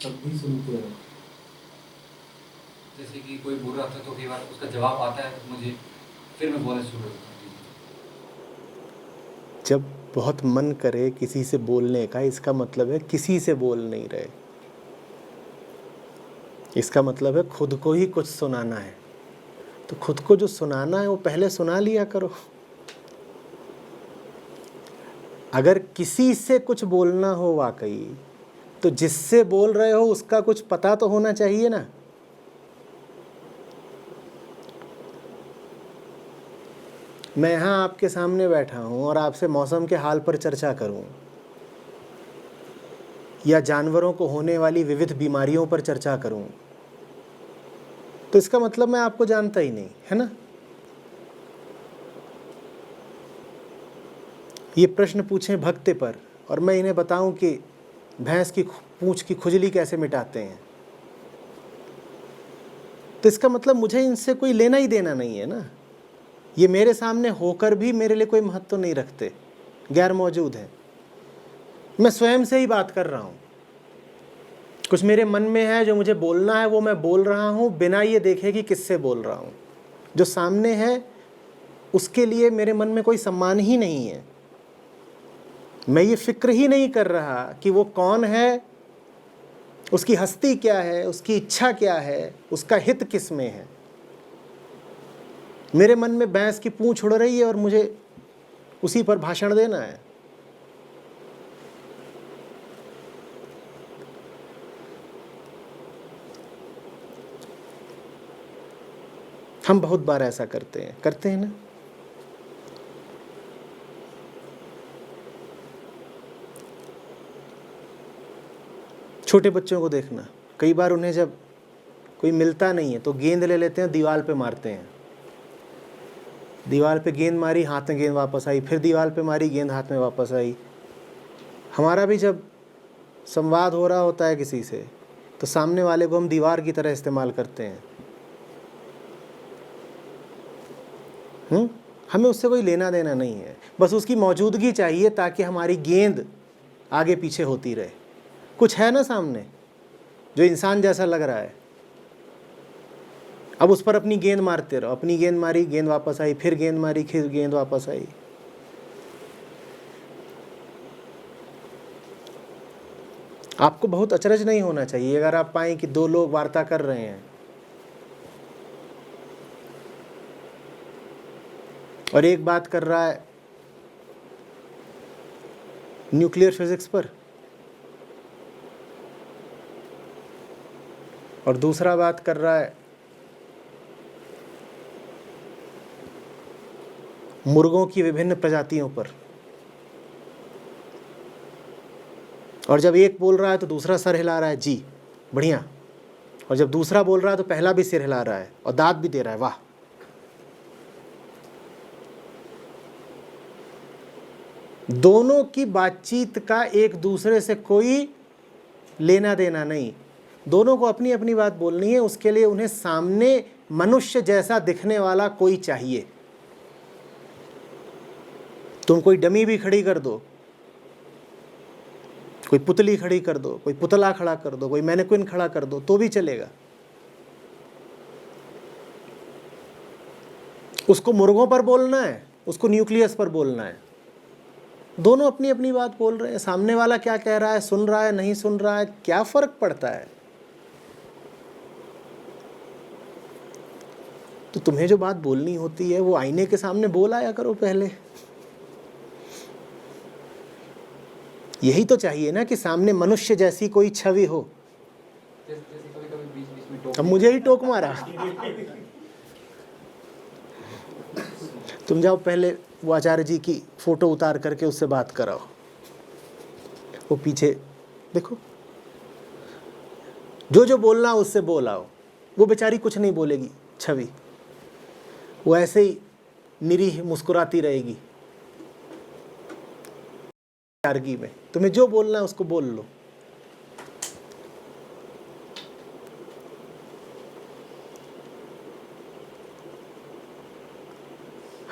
तब भी सुनते रहो। जैसे कि कोई बोल रहा था तो कई बार उसका जवाब आता है मुझे, फिर मैं बोलना शुरू कर देता हूँ। जी, जी। जब बहुत मन करे किसी से बोलने का, इसका मतलब है किसी से बोल नहीं रहे, इसका मतलब है खुद को ही कुछ सुनाना है। तो खुद को जो सुनाना है वो पहले सुना लिया करो। अगर किसी से कुछ बोलना हो वाकई, तो जिससे बोल रहे हो उसका कुछ पता तो होना चाहिए ना। मैं यहाँ आपके सामने बैठा हूँ और आपसे मौसम के हाल पर चर्चा करूँ, या जानवरों को होने वाली विविध बीमारियों पर चर्चा करूँ, तो इसका मतलब मैं आपको जानता ही नहीं, है ना। ये प्रश्न पूछें भक्ति पर और मैं इन्हें बताऊं कि भैंस की पूंछ की खुजली कैसे मिटाते हैं, तो इसका मतलब मुझे इनसे कोई लेना ही देना नहीं है ना। ये मेरे सामने होकर भी मेरे लिए कोई महत्व नहीं रखते, गैर मौजूद है। मैं स्वयं से ही बात कर रहा हूँ, कुछ मेरे मन में है जो मुझे बोलना है वो मैं बोल रहा हूँ, बिना ये देखे कि किससे बोल रहा हूँ। जो सामने है उसके लिए मेरे मन में कोई सम्मान ही नहीं है। मैं ये फिक्र ही नहीं कर रहा कि वो कौन है, उसकी हस्ती क्या है, उसकी इच्छा क्या है, उसका हित किस में है। मेरे मन में भैंस की पूंछ उड़ रही है और मुझे उसी पर भाषण देना है। हम बहुत बार ऐसा करते हैं ना। छोटे बच्चों को देखना, कई बार उन्हें जब कोई मिलता नहीं है तो गेंद ले लेते हैं, दीवार पे मारते हैं। दीवार पे गेंद मारी, हाथ में गेंद वापस आई, फिर दीवार पे मारी, गेंद हाथ में वापस आई। हमारा भी जब संवाद हो रहा होता है किसी से, तो सामने वाले को हम दीवार की तरह इस्तेमाल करते हैं। हमें उससे कोई लेना देना नहीं है, बस उसकी मौजूदगी चाहिए ताकि हमारी गेंद आगे पीछे होती रहे। कुछ है ना सामने जो इंसान जैसा लग रहा है, अब उस पर अपनी गेंद मारते रहो। अपनी गेंद मारी, गेंद वापस आई, फिर गेंद मारी, फिर गेंद वापस आई। आपको बहुत अचरज नहीं होना चाहिए अगर आप पाएं कि दो लोग वार्ता कर रहे हैं और एक बात कर रहा है न्यूक्लियर फिजिक्स पर और दूसरा बात कर रहा है मुर्गों की विभिन्न प्रजातियों पर। और जब एक बोल रहा है तो दूसरा सर हिला रहा है, जी बढ़िया। और जब दूसरा बोल रहा है तो पहला भी सिर हिला रहा है और दांत भी दे रहा है, वाह। दोनों की बातचीत का एक दूसरे से कोई लेना देना नहीं। दोनों को अपनी अपनी बात बोलनी है, उसके लिए उन्हें सामने मनुष्य जैसा दिखने वाला कोई चाहिए। तुम कोई डमी भी खड़ी कर दो, कोई पुतली खड़ी कर दो, कोई पुतला खड़ा कर दो, कोई मैनेक्विन खड़ा कर दो, तो भी चलेगा। उसको मुर्गों पर बोलना है, उसको न्यूक्लियस पर बोलना है। दोनों अपनी अपनी बात बोल रहे हैं। सामने वाला क्या कह रहा है, सुन रहा है नहीं सुन रहा है, क्या फर्क पड़ता है। तो तुम्हें जो बात बोलनी होती है वो आईने के सामने बोल आया करो पहले। यही तो चाहिए ना कि सामने मनुष्य जैसी कोई छवि हो। जैसे कभी कभी बीच बीच में टोक अब मुझे ही टोक मारा। तुम जाओ पहले वो आचार्य जी की फोटो उतार करके उससे बात कराओ। वो पीछे देखो, जो जो बोलना उससे बोल आओ। वो बेचारी कुछ नहीं बोलेगी छवि, वो ऐसे ही निरीह मुस्कुराती रहेगी। तारगी में तुम्हें जो बोलना है उसको बोल लो।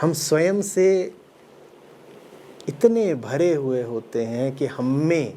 हम स्वयं से इतने भरे हुए होते हैं कि हम में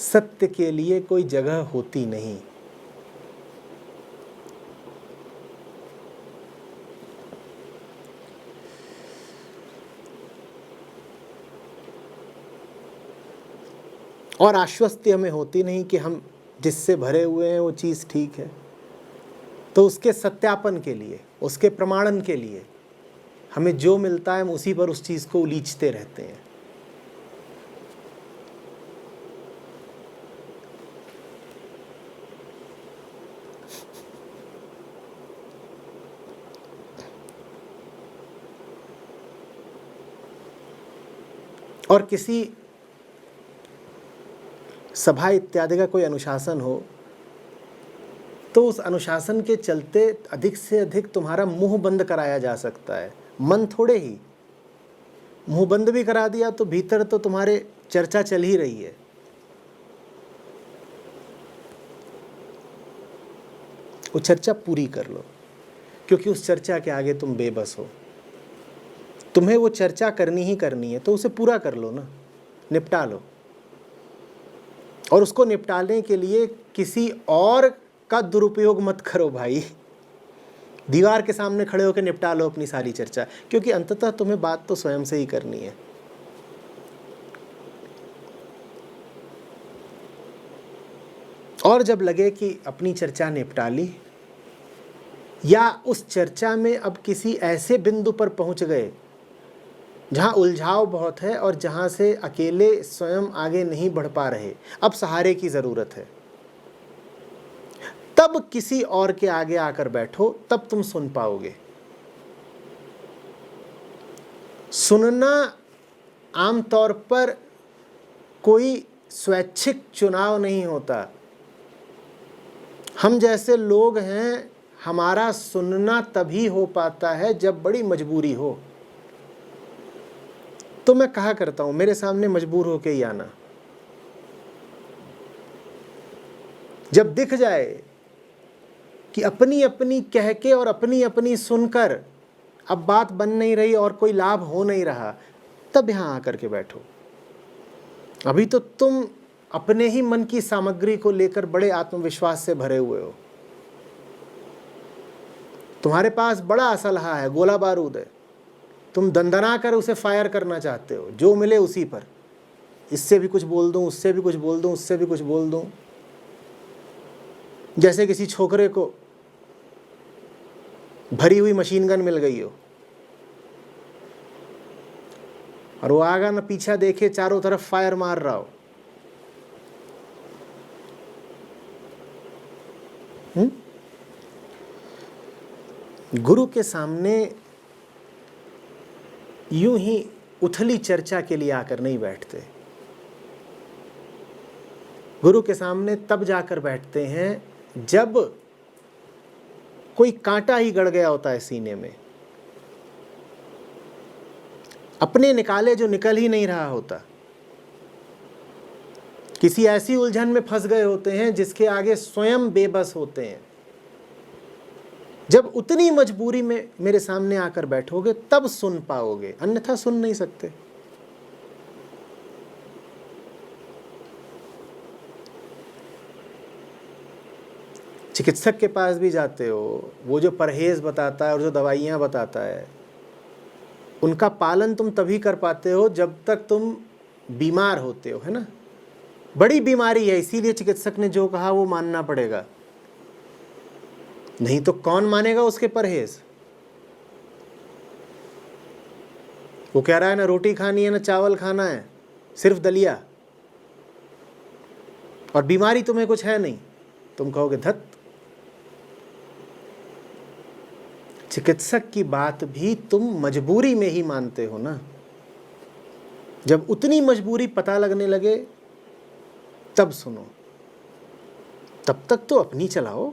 सत्य के लिए कोई जगह होती नहीं। और आश्वस्ति हमें होती नहीं कि हम जिससे भरे हुए हैं वो चीज़ ठीक है। तो उसके सत्यापन के लिए, उसके प्रमाणन के लिए हमें जो मिलता है हम उसी पर उस चीज़ को उलीचते रहते हैं। और किसी सभा इत्यादि का कोई अनुशासन हो तो उस अनुशासन के चलते अधिक से अधिक तुम्हारा मुंह बंद कराया जा सकता है, मन थोड़े ही। मुंह बंद भी करा दिया तो भीतर तो तुम्हारे चर्चा चल ही रही है। वो चर्चा पूरी कर लो, क्योंकि उस चर्चा के आगे तुम बेबस हो। तुम्हें वो चर्चा करनी ही करनी है तो उसे पूरा कर लो ना, निपटा लो। और उसको निपटाने के लिए किसी और का दुरुपयोग मत करो भाई। दीवार के सामने खड़े होकर निपटा लो अपनी सारी चर्चा, क्योंकि अंततः तुम्हें बात तो स्वयं से ही करनी है। और जब लगे कि अपनी चर्चा निपटा ली, या उस चर्चा में अब किसी ऐसे बिंदु पर पहुंच गए जहां उलझाव बहुत है और जहां से अकेले स्वयं आगे नहीं बढ़ पा रहे, अब सहारे की ज़रूरत है, तब किसी और के आगे आकर बैठो, तब तुम सुन पाओगे। सुनना आमतौर पर कोई स्वैच्छिक चुनाव नहीं होता। हम जैसे लोग हैं, हमारा सुनना तभी हो पाता है जब बड़ी मजबूरी हो। तो मैं कहा करता हूं, मेरे सामने मजबूर होके ही आना। जब दिख जाए कि अपनी अपनी कह के और अपनी अपनी सुनकर अब बात बन नहीं रही और कोई लाभ हो नहीं रहा, तब यहां आकर के बैठो। अभी तो तुम अपने ही मन की सामग्री को लेकर बड़े आत्मविश्वास से भरे हुए हो। तुम्हारे पास बड़ा असलहा है, गोला बारूद है, तुम दंदना कर उसे फायर करना चाहते हो, जो मिले उसी पर। इससे भी कुछ बोल दूं, उससे भी कुछ बोल दूं, उससे भी कुछ बोल दूं। जैसे किसी छोकरे को भरी हुई मशीन गन मिल गई हो और वो आगा ना पीछा देखे चारों तरफ फायर मार रहा हो। गुरु के सामने यूं ही उथली चर्चा के लिए आकर नहीं बैठते। गुरु के सामने तब जाकर बैठते हैं जब कोई कांटा ही गड़ गया होता है सीने में, अपने निकाले जो निकल ही नहीं रहा होता। किसी ऐसी उलझन में फंस गए होते हैं जिसके आगे स्वयं बेबस होते हैं। जब उतनी मजबूरी में मेरे सामने आकर बैठोगे तब सुन पाओगे, अन्यथा सुन नहीं सकते। चिकित्सक के पास भी जाते हो, वो जो परहेज बताता है और जो दवाइयाँ बताता है, उनका पालन तुम तभी कर पाते हो जब तक तुम बीमार होते हो, है ना। बड़ी बीमारी है, इसीलिए चिकित्सक ने जो कहा वो मानना पड़ेगा, नहीं तो कौन मानेगा उसके परहेज। वो कह रहा है ना रोटी खानी है ना चावल खाना है, सिर्फ दलिया, और बीमारी तुम्हें कुछ है नहीं, तुम कहोगे धत। चिकित्सक की बात भी तुम मजबूरी में ही मानते हो ना। जब उतनी मजबूरी पता लगने लगे तब सुनो, तब तक तो अपनी चलाओ,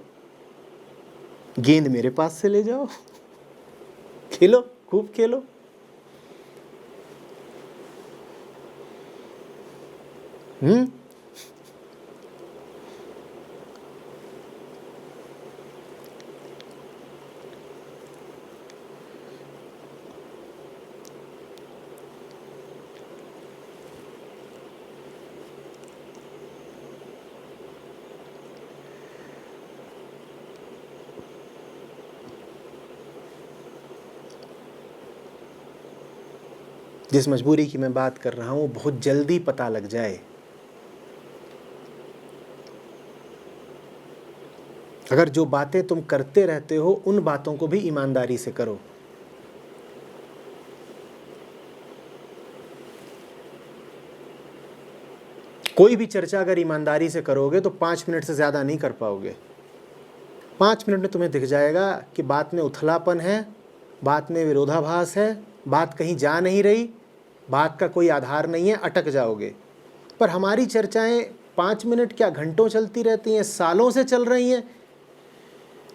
गेंद मेरे पास से ले जाओ, खेलो, खूब खेलो। जिस मजबूरी की मैं बात कर रहा हूँ बहुत जल्दी पता लग जाए। अगर जो बातें तुम करते रहते हो उन बातों को भी ईमानदारी से करो। कोई भी चर्चा अगर ईमानदारी से करोगे तो 5 मिनट से ज़्यादा नहीं कर पाओगे। 5 मिनट में तुम्हें दिख जाएगा कि बात में उथलापन है, बात में विरोधाभास है, बात कहीं जा नहीं रही, बात का कोई आधार नहीं है, अटक जाओगे। पर हमारी चर्चाएं 5 मिनट क्या घंटों चलती रहती हैं, सालों से चल रही हैं,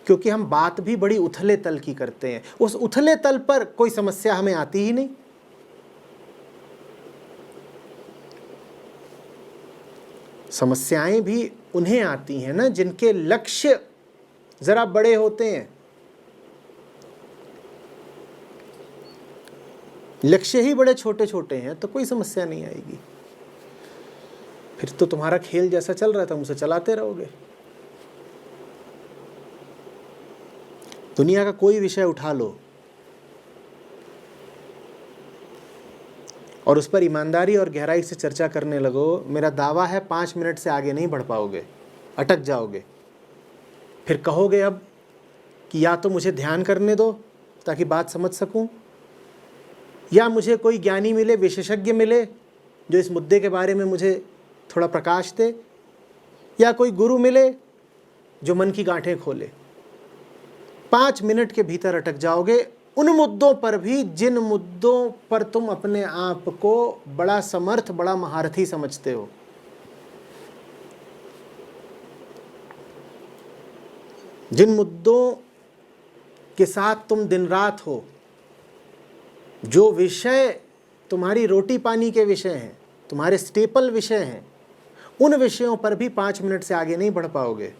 क्योंकि हम बात भी बड़ी उथले तल की करते हैं। उस उथले तल पर कोई समस्या हमें आती ही नहीं। समस्याएं भी उन्हें आती हैं ना जिनके लक्ष्य जरा बड़े होते हैं। लक्ष्य ही बड़े छोटे छोटे हैं तो कोई समस्या नहीं आएगी। फिर तो तुम्हारा खेल जैसा चल रहा था तुम उसे चलाते रहोगे। दुनिया का कोई विषय उठा लो और उस पर ईमानदारी और गहराई से चर्चा करने लगो, मेरा दावा है 5 मिनट से आगे नहीं बढ़ पाओगे, अटक जाओगे। फिर कहोगे अब कि या तो मुझे ध्यान करने दो ताकि बात समझ सकूं, या मुझे कोई ज्ञानी मिले, विशेषज्ञ मिले जो इस मुद्दे के बारे में मुझे थोड़ा प्रकाश दे, या कोई गुरु मिले जो मन की गांठें खोले। 5 मिनट के भीतर अटक जाओगे उन मुद्दों पर भी जिन मुद्दों पर तुम अपने आप को बड़ा समर्थ, बड़ा महारथी समझते हो। जिन मुद्दों के साथ तुम दिन रात हो, जो विषय तुम्हारी रोटी पानी के विषय हैं, तुम्हारे स्टेपल विषय हैं, उन विषयों पर भी 5 मिनट से आगे नहीं बढ़ पाओगे।